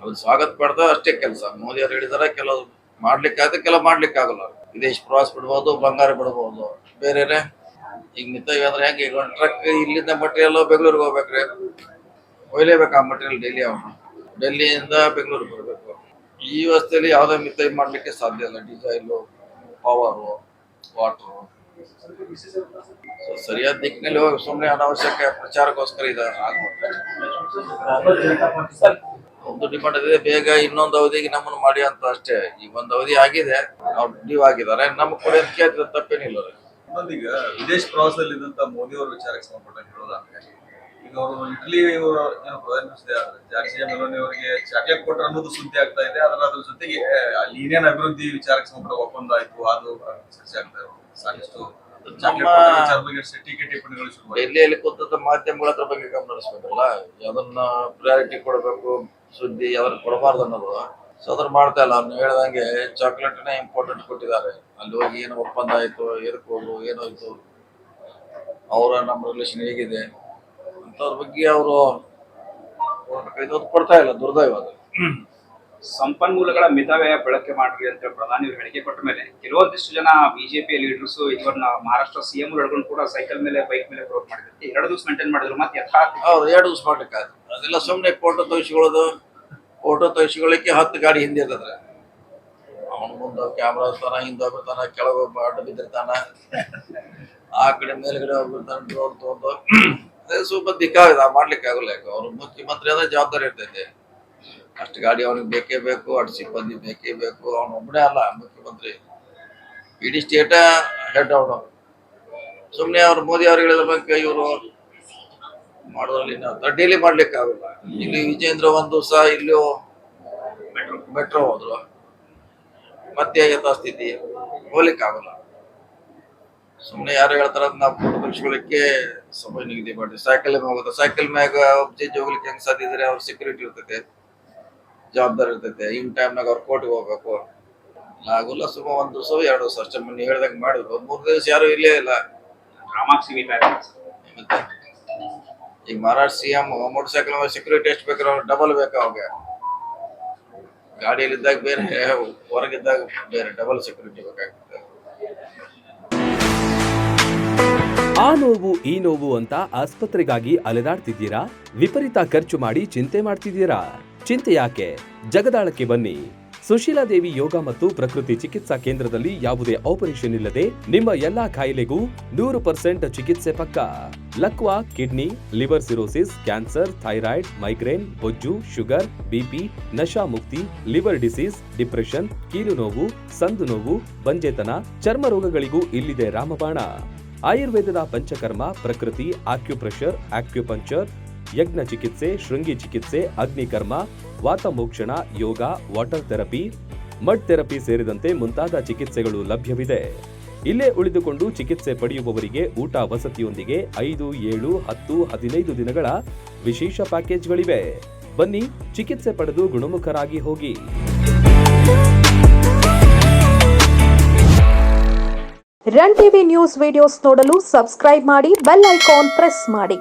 ಅದು ಸ್ವಾಗತ ಪಡೆದ ಅಷ್ಟೇ ಕೆಲಸ. ಮೋದಿ ಅವರು ಹೇಳಿದಾರೆ, ಕೆಲವು ಮಾಡ್ಲಿಕ್ಕಾಗುತ್ತೆ, ಕೆಲವು ಮಾಡ್ಲಿಕ್ಕಾಗಲ್ಲ. ವಿದೇಶ ಪ್ರವಾಸ ಬಿಡ್ಬೋದು, ಬಂಗಾರ ಬಿಡ್ಬೋದು, ಬೇರೆನೆ. ಈಗ ನಿಂತಾಗ ಅಂದ್ರೆ ಹೆಂಗೆ, ಈಗ ಒಂದು ಟ್ರಕ್ ಇಲ್ಲಿಂದ ಮಟೀರಿಯಲ್ ಬೆಂಗಳೂರಿಗೆ ಹೋಗ್ಬೇಕ್ರೆ ಒಯ್ಲೇಬೇಕು. ಆ ಮಟೀರಿಯಲ್ ಡೈಲಿ ಅವನು ಡೆಲ್ಲಿಯಿಂದ ಬೆಂಗಳೂರಿಗೆ ಬರಬೇಕು. ಈ ವ್ಯವಸ್ಥೆಯಲ್ಲಿ ಯಾವುದೇ ಮಿತ ಮಾಡ್ಲಿಕ್ಕೆ ಸಾಧ್ಯ ಇಲ್ಲ. ಡೀಸೆಲು, ಪವರು, ವಾಟರು ಸರಿಯಾದ ದಿಕ್ಕಿನಲ್ಲಿ ಹೋಗಿ ಸುಮ್ಮನೆ ಅನಾವಶ್ಯಕ ಪ್ರಚಾರಕ್ಕೋಸ್ಕರ ಇದೆ ಆಗ್ಬಿಡ್ತಾರೆ. ಒಂದು ಡಿಮಾಂಡ್ ಇದೆ, ಬೇಗ ಇನ್ನೊಂದು ಅವಧಿಗೆ ನಮ್ಮನ್ನು ಮಾಡಿ ಅಂತ ಅಷ್ಟೇ. ಈಗ ಒಂದು ಅವಧಿ ಆಗಿದೆ, ಅವ್ರು ಡ್ಯೂ ಆಗಿದ್ದಾರೆ, ನಮ್ಗೆ ಕೂಡ ಕೇಳಿದ್ರೆ ತಪ್ಪೇನಿಲ್ಲ. ಈಗ ವಿದೇಶ ಪ್ರವಾಸದಲ್ಲಿ ಇದ್ದಂತ ಮೋದಿ ಅವರ ವಿಚಾರಕ್ಕೆ ಸಂಬಂಧಪಟ್ಟ ಹೇಳೋದಾದ್ರೆ, ಈಗ ಅವರು ಇಟಲಿ ಏನು ಪ್ರಧಾನಿ ಜಾರ್ಜಿಯಾ ಮೆಲೋನಿ ಅವರಿಗೆ ಚಾಕ್ಲೇಟ್ ಕೊಟ್ಟರು ಅನ್ನೋದು ಸುದ್ದಿ ಆಗ್ತಾ ಇದೆ. ಅದ್ರ ಜೊತೆಗೆ ಅಲ್ಲಿ ಏನೇನು ಅಭಿವೃದ್ಧಿ ವಿಚಾರಕ್ಕೆ ಸಂಬಂಧಪಟ್ಟ ಒಪ್ಪಂದ ಆಯ್ತು ಅದು ಚರ್ಚೆ ಆಗ್ತಾ ಇದೆ. ಸಾಕಷ್ಟು ಡೆಲ್ಲಿಯಲ್ಲಿ ಕೂತ ಮಾಧ್ಯಮಗಳ ಅದ್ರ ಬಗ್ಗೆ ಗಮನ ಹರಿಸ್ಬೇಕಲ್ಲ. ಯಾವ್ದನ್ನ ಪ್ರಯಾರಿಟಿ ಕೊಡಬೇಕು, ಸುದ್ದಿ ಯಾವ್ದನ್ನ ಕೊಡಬಾರ್ದು ಅನ್ನೋದು. ಸೊ ಅದ್ರ ಮಾಡ್ತಾ ಇಲ್ಲ. ಅವ್ನು ಹೇಳ್ದಂಗೆ ಚಾಕ್ಲೇಟ್ನೇ ಇಂಪಾರ್ಟೆಂಟ್ ಕೊಟ್ಟಿದ್ದಾರೆ. ಅಲ್ಲಿ ಹೋಗಿ ಏನು ಒಪ್ಪಂದ ಆಯ್ತು, ಎದಕ್ಕೆ ಹೋಗು, ಏನಾಯ್ತು, ಅವರ ನಮ್ಮ ರಿಲೇಷನ್ ಹೇಗಿದೆ ಅಂತವ್ರ ಬಗ್ಗೆ ಅವರು ಕೊಡ್ತಾ ಇಲ್ಲ. ದುರ್ದೈವ ಅದು. ಸಂಪನ್ಮೂಲಗಳ ಮಿತವ್ಯಯ ಬಳಕೆ ಮಾಡ್ರಿ ಅಂತ ಪ್ರಧಾನಿ ಅವರು ಹೇಳಿಕೆ ಕೊಟ್ಟ ಮೇಲೆ ಕೆಲವೊಂದಿಷ್ಟು ಜನ ಬಿಜೆಪಿ ಲೀಡರ್ಸ್ ಇವನ್ನ ಮಹಾರಾಷ್ಟ್ರ ಸಿಎಂ ಹಿಡ್ಕೊಂಡು ಕೂಡ ಸೈಕಲ್ ಮೇಲೆ, ಬೈಕ್ ಮೇಲೆ ಪ್ರಯೋಗ ಮಾಡಿದ್ರೆ 2 ದಿವಸ ಮೇಂಟೈನ್ ಮಾಡಿದ್ರು. ಮತ್ತೆ ಹೌದು, 2 ದಿವಸ ಮಾಡ್ಲಿಕ್ಕೆ ಅದೆಲ್ಲ ಸುಮ್ಮನೆ ಫೋಟೋ ತೆಗಿಸ್ಕೊಳ್ಳೋದು. ಫೋಟೋ ತೆಗಿಸ್ಕೊಳ್ಳಿಕ್ಕೆ 10 ಗಾಡಿ ಹಿಂದೆ ಇರ್ತದ್ರೆ ಅವನ ಮುಂದೆ ಕ್ಯಾಮ್ರಾ ಇರ್ತಾನ, ಹಿಂದೆ ಹೋಗ್ಬಿಡ್ತಾನ, ಕೆಳಗೆ ಅಡ್ಡ ಬಿದ್ದಿರ್ತಾನ, ಆ ಕಡೆ ಮೇಲ್ಗಡೆ ಹೋಗ್ಬಿಡ್ತಾನ, ಡ್ರೋನ್ ತಗೊಂಡು. ಅದೇ ಸ್ವಲ್ಪ ದಿಕ್ಕಾಗಿದೆ, ಮಾಡ್ಲಿಕ್ಕೆ ಆಗಲ್ಲ. ಅವ್ರು ಮುಖ್ಯಮಂತ್ರಿ ಆದ್ರೆ ಜವಾಬ್ದಾರಿ ಇರ್ತೈತೆ. ಅಷ್ಟು ಗಾಡಿ ಅವನಿಗೆ ಬೇಕೇ ಬೇಕು, ಅಷ್ಟು ಸಿಬ್ಬಂದಿ ಬೇಕೇ ಬೇಕು. ಅವನೊಬ್ಬನೇ ಅಲ್ಲ ಮುಖ್ಯಮಂತ್ರಿ, ಇಡೀ ಸ್ಟೇಟ ಹೆಡ್ ಅವನು. ಸುಮ್ಮನೆ ಅವ್ರು ಮೋದಿ ಅವ್ರು ಹೇಳಿದ್ರ ಬಗ್ಗೆ ಇವರು ಮಾಡೋದ್ರಲ್ಲಿ ನಾವು ಡೈಲಿ ಮಾಡ್ಲಿಕ್ಕೆ ಆಗಲ್ಲ. ಇಲ್ಲಿ ವಿಜೇಂದ್ರ ಒಂದು ದಿವಸ ಇಲ್ಲೂ ಮೆಟ್ರೋ ಹೋದ್ರು, ಮತ್ತೆ ಯಥಾಸ್ಥಿತಿ ಹೋಗ್ಲಿಕ್ಕೆ ಆಗಲ್ಲ. ಸುಮ್ಮನೆ ಯಾರು ಹೇಳ್ತಾರ ನಾವು ಫೋಟೋ ತೆಗಿಸ್ಕೊಳ್ಳಿಕ್ಕೆ ಸಮಯ ನಿಗದಿ ಮಾಡಿ ಸೈಕಲ್ ಹೋಗುತ್ತೆ. ಸೈಕಲ್ ಮ್ಯಾಗ ಜಡ್ಜ್ ಹೋಗ್ಲಿಕ್ಕೆ ಹೆಂಗ್ ಸಾಧ್ಯ ಇದ್ರೆ ಅವ್ರ ಸೆಕ್ಯೂರಿಟಿ ಇರ್ತೈತೆ, ಜವಾಬ್ದಾರಿ ಇರ್ತೈತೆ. ಇನ್ ಟೈಮ್ನಾಗ ಅವ್ರು ಕೋರ್ಟ್ಗೆ ಹೋಗ್ಬೇಕು. ಆಗುಲ್ಲ. ಸುಮ್ಮ 1 ದಿವಸ 2 ದಿವಸ ಅಷ್ಟೇ. ಮೊನ್ನೆ ಹೇಳ್ದಂಗೆ ಮಾಡಿದ್ರು. 3 ದಿವಸ ಯಾರು ಇಲ್ಲೇ ಇಲ್ಲ. ಮತ್ತೆ ಈಗ Maharashtra CM motor cycle security ಎಷ್ಟು ಬೇಕಾದ್ರೆ ಅವ್ರು ಡಬಲ್ ಬೇಕು. ಅವಾಗ ಗಾಡಿಯಲ್ಲಿದ್ದಾಗ ಬೇರೆ, ಹೊರಗಿದ್ದಾಗ ಬೇರೆ, ಡಬಲ್ ಸೆಕ್ಯೂರಿಟಿ ಬೇಕಾಗ್ತದೆ. ಆ ನೋವು ಈ ನೋವು ಅಂತ ಆಸ್ಪತ್ರೆಗಾಗಿ ಅಲೆದಾಡ್ತಿದ್ದೀರಾ? ವಿಪರೀತ ಖರ್ಚು ಮಾಡಿ ಚಿಂತೆ ಮಾಡ್ತಿದ್ದೀರಾ? ಚಿಂತೆ ಯಾಕೆ? ಜಗದಾಳಕ್ಕೆ ಬನ್ನಿ. ಸುಶೀಲಾದೇವಿ ಯೋಗ ಮತ್ತು ಪ್ರಕೃತಿ ಚಿಕಿತ್ಸಾ ಕೇಂದ್ರದಲ್ಲಿ ಯಾವುದೇ ಆಪರೇಷನ್ ಇಲ್ಲದೆ ನಿಮ್ಮ ಎಲ್ಲಾ ಕಾಯಿಲೆಗೂ 100% ಚಿಕಿತ್ಸೆ ಪಕ್ಕ. ಲಕ್ವಾ, kidney, liver cirrhosis, cancer, thyroid, migraine, ಬೊಜ್ಜು, ಶುಗರ್, ಬಿಪಿ, ನಶಾ ಮುಕ್ತಿ, ಲಿವರ್ ಡಿಸೀಸ್, ಡಿಪ್ರೆಷನ್, ಕೀಲು ನೋವು, ಸಂದು ನೋವು, ಬಂಜೆತನ, ಚರ್ಮ ರೋಗಗಳಿಗೂ ಇಲ್ಲಿದೆ ರಾಮಬಾಣ. ಆಯುರ್ವೇದದ ಪಂಚಕರ್ಮ, ಪ್ರಕೃತಿ, ಆಕ್ಯುಪ್ರೆಷರ್, ಆಕ್ಯುಪಂಕ್ಚರ್, ಯಜ್ಞ ಚಿಕಿತ್ಸೆ, ಶೃಂಗಿ ಚಿಕಿತ್ಸೆ, ಅಗ್ನಿಕರ್ಮ, ವಾತಮೋಕ್ಷಣ, ಯೋಗ, ವಾಟರ್ ಥೆರಪಿ, ಮಡ್ ಥೆರಪಿ ಸೇರಿದಂತೆ ಮುಂತಾದ ಚಿಕಿತ್ಸೆಗಳು ಲಭ್ಯವಿದೆ. ಇಲ್ಲೇ ಉಳಿದುಕೊಂಡು ಚಿಕಿತ್ಸೆ ಪಡೆಯುವವರಿಗೆ ಊಟ ವಸತಿಯೊಂದಿಗೆ 5, 7, 10, 15 ದಿನಗಳ ವಿಶೇಷ ಪ್ಯಾಕೇಜ್ಗಳಿವೆ. ಬನ್ನಿ, ಚಿಕಿತ್ಸೆ ಪಡೆದು ಗುಣಮುಖರಾಗಿ ಹೋಗಿ. ರನ್ ಟಿವಿ ನ್ಯೂಸ್ ವಿಡಿಯೋಸ್ ನೋಡಲು ಸಬ್ಸ್ಕ್ರೈಬ್ ಮಾಡಿ, ಬೆಲ್ ಐಕಾನ್ ಪ್ರೆಸ್ ಮಾಡಿ.